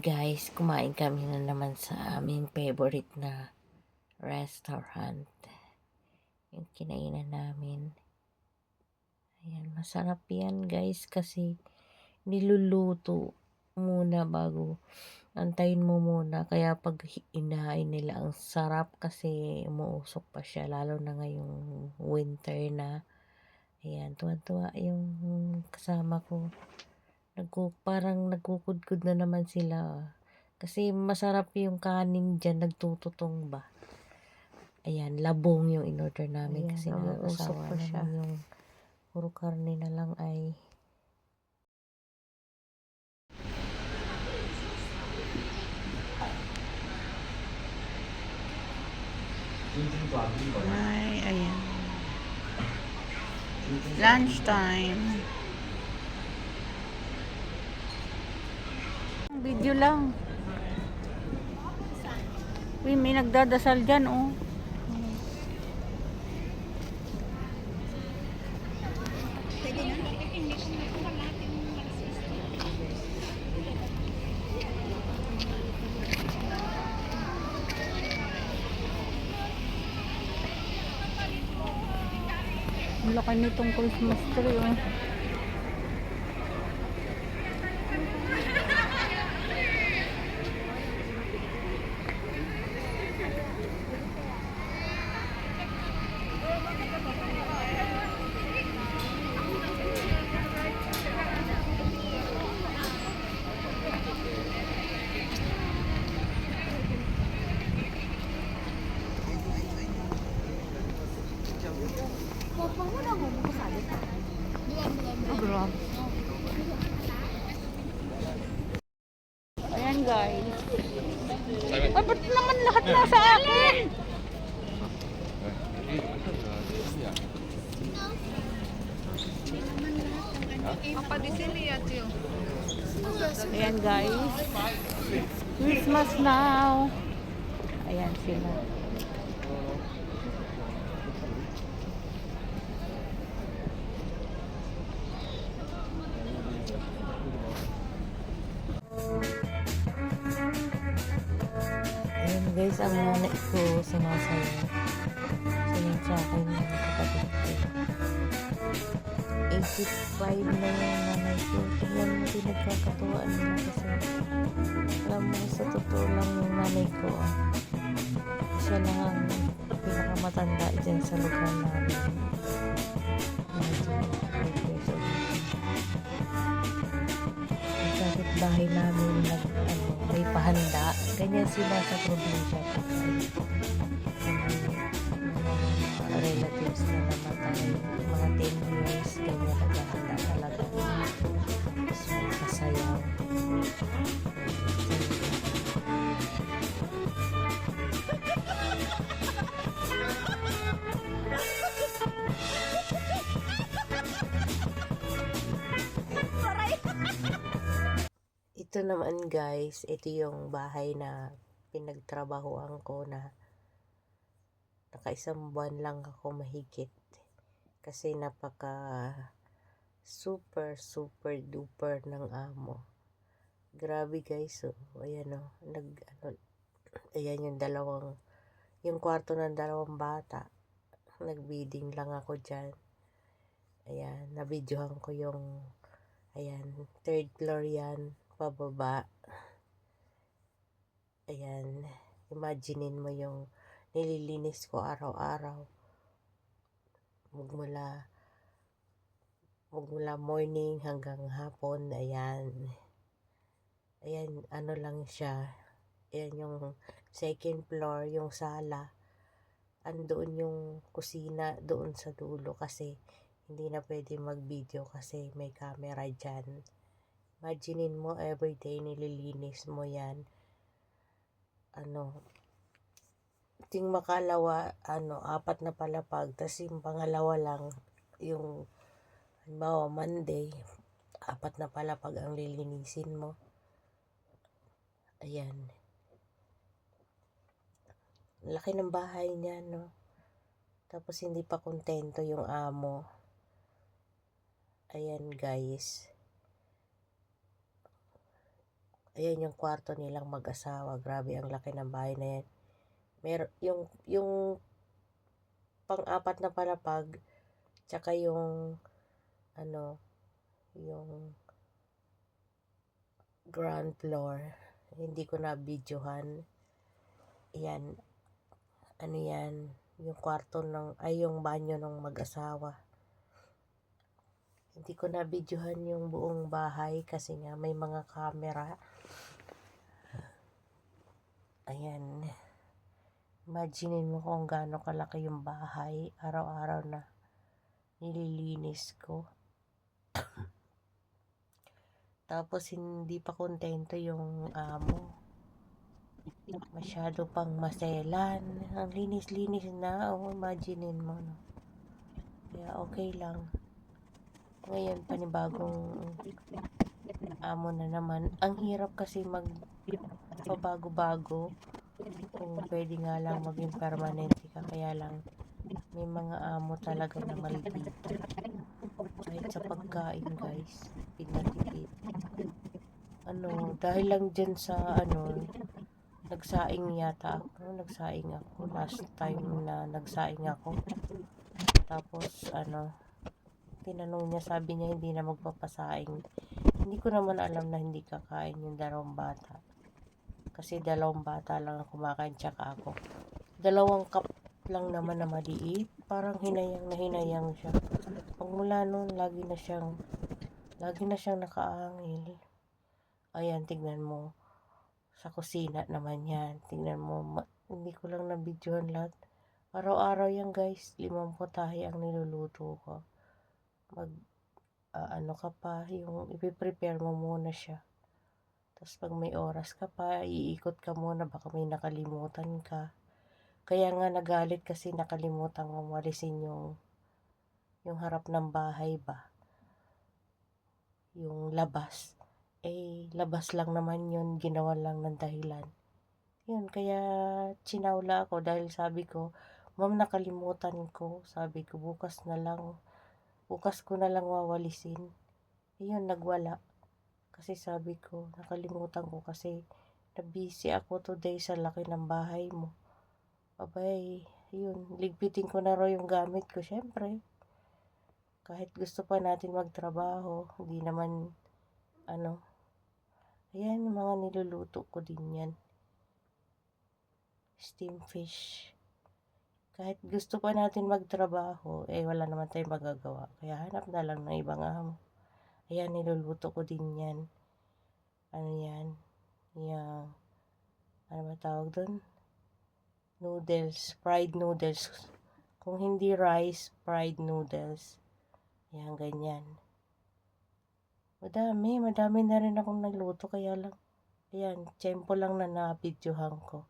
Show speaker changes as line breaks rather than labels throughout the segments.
Guys, kumain kami na naman sa aming favorite na restaurant. Yung kinainan namin. Ayan, masarap yan guys kasi niluluto muna bago. Antayin mo muna. Kaya pag inain nila, ang sarap kasi umuusok pa siya. Lalo na ngayong winter na. Ayan, tuwa-tuwa yung kasama ko. Parang nagkukudkud na naman sila. Kasi masarap yung kanin dyan, nagtututong ba. Ayan, labong yung in-order namin. Ayan, kasi nakakasawa pa siya. Yung puro karne na lang ay.
Ay, ayan. Lunchtime. Video lang. Uy, may nagdadasal dyan, oh. Ang laki nitong Christmas tree, oh. Oh, grabe. Ayan guys. Ay, ba't naman lahat nasa akin? Ayan guys. Christmas now. Ayan sila.
Ayan guys, ang nanay ko sumasayaw. Sinend sa akin ng kapatid ko. 85 na yung nanay ko. Tingnan mo din nagkakatuwaan nila kasi alam mo sa totoo lang yung nanay ko. Siya lang ang pinakamatanda dyan sa lugar namin. Yung kapitbahay namin may pahanda. Ganyan sila sa probinsya. Mga relatives na namatay. Mga 10 years. Ganyan naghahanda talaga. Tapos may kasayaw. Ito naman guys, ito yung bahay na pinagtrabahoan ko na nakaisang buwan lang ako mahigit. Kasi napaka super duper ng amo. Grabe guys, oh. Ayan oh, ayan yung kwarto ng dalawang bata. Nagbidding lang ako dyan. Ayan, nabidyohan ko yung, ayan, third floor yan, pababa. Ayan, imaginein mo yung nililinis ko araw-araw. Magmula morning hanggang hapon. Ayan, ano lang siya. Ayan yung second floor, yung sala. Andoon yung kusina doon sa dulo kasi hindi na pwede mag-video kasi may camera dyan. Imaginein mo everyday nililinis mo yan. Ting makalawa, 4 na palapag. Tas yung pangalawa lang, yung halimbawa Monday, 4 na palapag ang lilinisin mo. Ayan. Laki ng bahay niya, no? Tapos hindi pa kontento yung amo. Ayan guys. Ayan yung kwarto nilang mag-asawa. Grabe, ang laki ng bahay na yan. Yung pang-apat na palapag, tsaka yung, ano, yung ground floor. Hindi ko na videohan. Yan, ano yan, yung kwarto yung banyo ng mag-asawa. Hindi ko na videohan yung buong bahay kasi nga may mga camera. Ayan. Imaginin mo kung gaano kalaki yung bahay. Araw-araw na nililinis ko. Tapos hindi pa kontento yung amo. Masyado pang maselan. Ang linis-linis na. Oh, imaginin mo. No? Kaya okay lang. Ngayon, panibagong amo na naman. Ang hirap kasi pabago-bago. Kung pwede nga lang maging permanente ka. Kaya lang, may mga amo talaga na maldito. Kahit sa pagkain, guys. Pinatipid. Dahil lang dyan sa, nagsaing yata ako. Nagsaing ako. Last time na nagsaing ako. Tapos, tinanong niya, sabi niya hindi na magpapasaing. Hindi ko naman alam na hindi kakain yung 2 bata. Kasi 2 bata lang ang kumakain tsaka ako. 2 cup lang naman na maliit. Parang hinayang na hinayang siya. Pagmula nun, lagi na siyang nakaangil. Ayan, tignan mo. Sa kusina naman yan. Tignan mo, hindi ko lang na-videohan lahat. Araw-araw yan guys, 5 putahe ang niluluto ko. Ka pa, yung ipiprepare mo muna siya. Tapos pag may oras ka pa, iikot ka muna, baka may nakalimutan ka. Kaya nga nagalit kasi nakalimutan kong walisin yung harap ng bahay ba. Yung labas. Labas lang naman yun, ginawa lang ng dahilan. Yun, kaya chinawla ako dahil sabi ko, ma'am, nakalimutan ko. Sabi ko, bukas ko na lang wawalisin. Ayun, nagwala. Kasi sabi ko, nakalimutan ko kasi nabisi ako today sa laki ng bahay mo. Abay, yun, ligpitin ko na raw yung gamit ko, syempre. Kahit gusto pa natin magtrabaho, hindi naman, ayan, yung mga niluluto ko din yan. Steam fish. Kahit gusto pa natin magtrabaho, wala naman tayong magagawa. Kaya hanap na lang ng ibang amo. Ayan, niluluto ko din yan. Ano yan? Yung, ano ba tawag doon? Noodles, fried noodles. Kung hindi rice, fried noodles. Ayan, ganyan. Madami na rin akong nagluto. Kaya lang, ayan, tiyempo lang na na-videohan ko.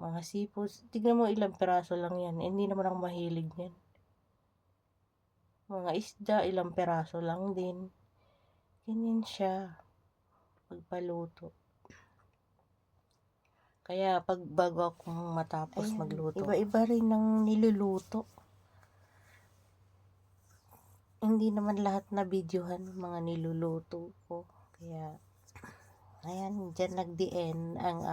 Mga seafoods, tignan mo ilang peraso lang yan. Hindi naman ako mahilig yan. Mga isda, ilang peraso lang din. Ganyan siya. Pagpaluto. Kaya bago akong matapos magluto, iba-iba rin ng niluluto. Hindi naman lahat na videohan mga niluluto ko. Kaya, ayan, dyan nag-the-end ang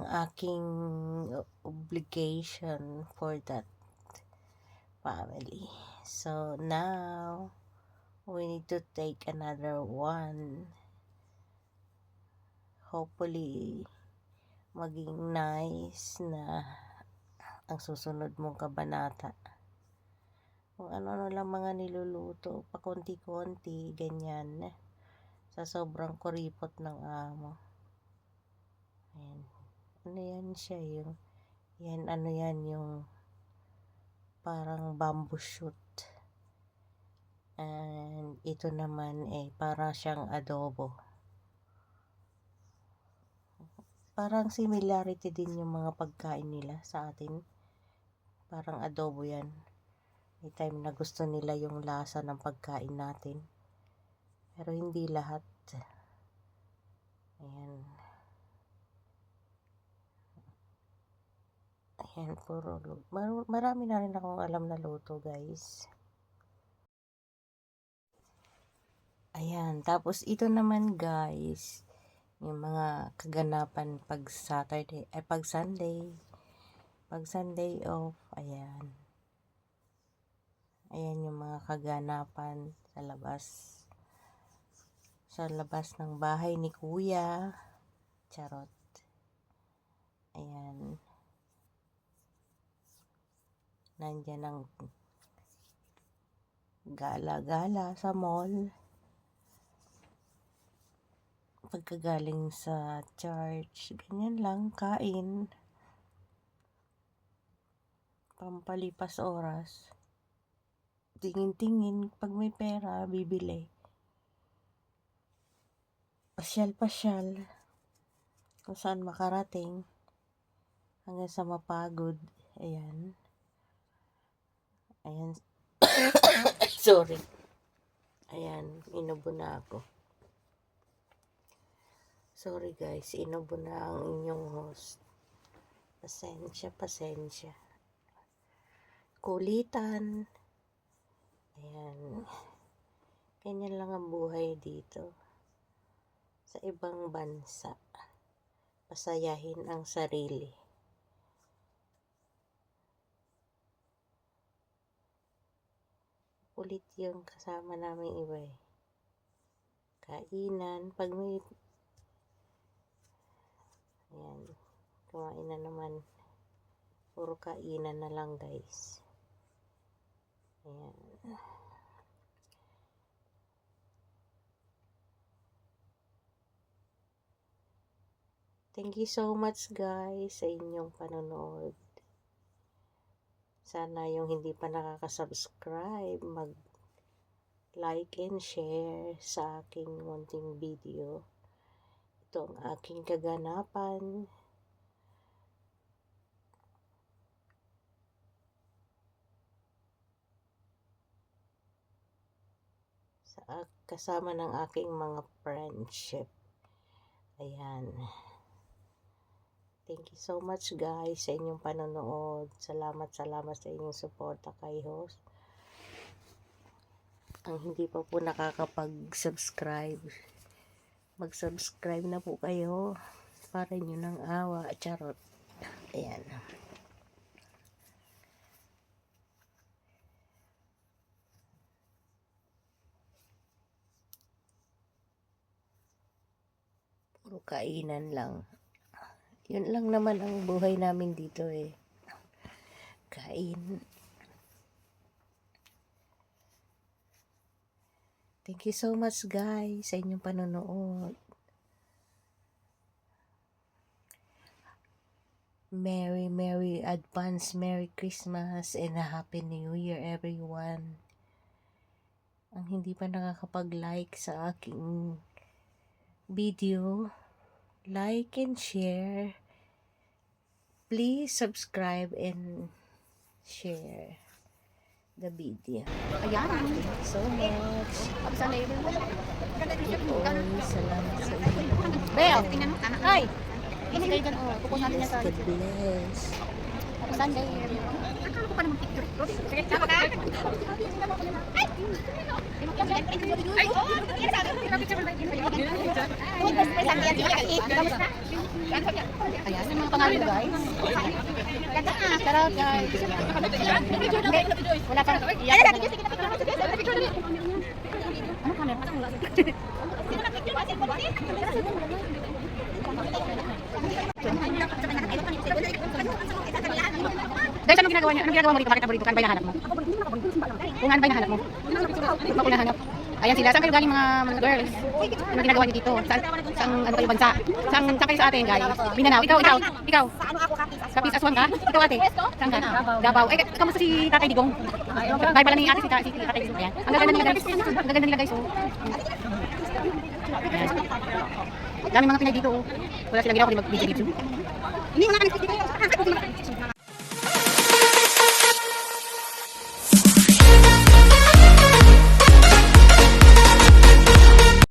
aking obligation for that family. So now we need to take another one. Hopefully maging nice na ang susunod mong kabanata. Kung ano lang mga niluluto, pakunti-kunti, ganyan. Sa sobrang kuripot ng amo. Ayan. Ano yan siya, yung parang bamboo shoot. And ito naman para siyang adobo. Parang similarity din yung mga pagkain nila sa atin. Parang adobo yan. May time na gusto nila yung lasa ng pagkain natin. Pero hindi lahat. Ayan. Ayan, puro marami na rin akong alam na luto, guys. Ayan, tapos ito naman guys, yung mga kaganapan pag Saturday, ay pag Sunday off, ayan. Ayan yung mga kaganapan sa labas ng bahay ni Kuya. Charot. Ayan. Nandyan ang gala-gala sa mall. Pagkagaling sa church, ganyan lang, kain. Pampalipas oras. Tingin-tingin, pag may pera, bibili. Pasyal-pasyal. Kung saan makarating. Hanggang sa mapagod. Ayan. Ayan. Sorry. Ayan, inubo na ako. Sorry guys, inubo na ang inyong host. Pasensya. Kulitan. Ayan. Ganyan lang ang buhay dito. Sa ibang bansa. Pasayahin ang sarili. Ulit yung kasama namin iba eh. Kainan. Pag may... Ayan. Kumain na naman. Puro kainan na lang guys. Ayan. Thank you so much guys sa inyong panonood. Sana yung hindi pa nakaka-subscribe, mag-like and share sa aking munting video. Ito ang aking kaganapan. Kasama ng aking mga friendship. Ayan. Thank you so much guys sa inyong panonood. Salamat sa inyong suporta kay host. Ang hindi pa po nakakapag-subscribe, mag-subscribe na po kayo para nyo ng awa. Charot. Ayan. Puro kainan lang. Yun lang naman ang buhay namin dito eh. Kain. Thank you so much guys sa inyong panonood. Merry advance Merry Christmas and a Happy New Year everyone. Ang hindi pa nakakapag-like sa aking video, like and share. Please subscribe and share the video.
Ayan.
Thank you so much.
Sana yun.
Salamat sa inyo.
Bel, tingnan mo. Hi. Hindi kayo dyan. Kukuha natin niya sa
God bless.
Sunday. Akala ko pa naman picture. Sige, tama ka. Ayan, yung mga pangalan guys. Ganda nga. Charot guys. Wala ka. Ano camera? Guys, anong ginagawa niya? Anong ginagawa mo dito? Bakit naborito ka? Ano ba hinahanap mo? Kung ano ba hinahanap mo? Ano ba hinahanap? Ayan sila. Saan kayo galing mga girls? Anong ginagawa niyo dito? Saan ano kayo bansa? Saan kayo sa atin guys? Mindanao. Ikaw. Kapis Aswan ka? Ikaw ate? Saan ka? Davao. Eh, kamusta si Tatay Digong? Bahay pala ni ate si Tatay Digong. Ayan. Ang gaganda nila guys. Ang gaganda nila guys. Ayan. Daming mga Pinay dito. Wala silang ginawa kundi mag-video. Hindi, wala ka nag-video.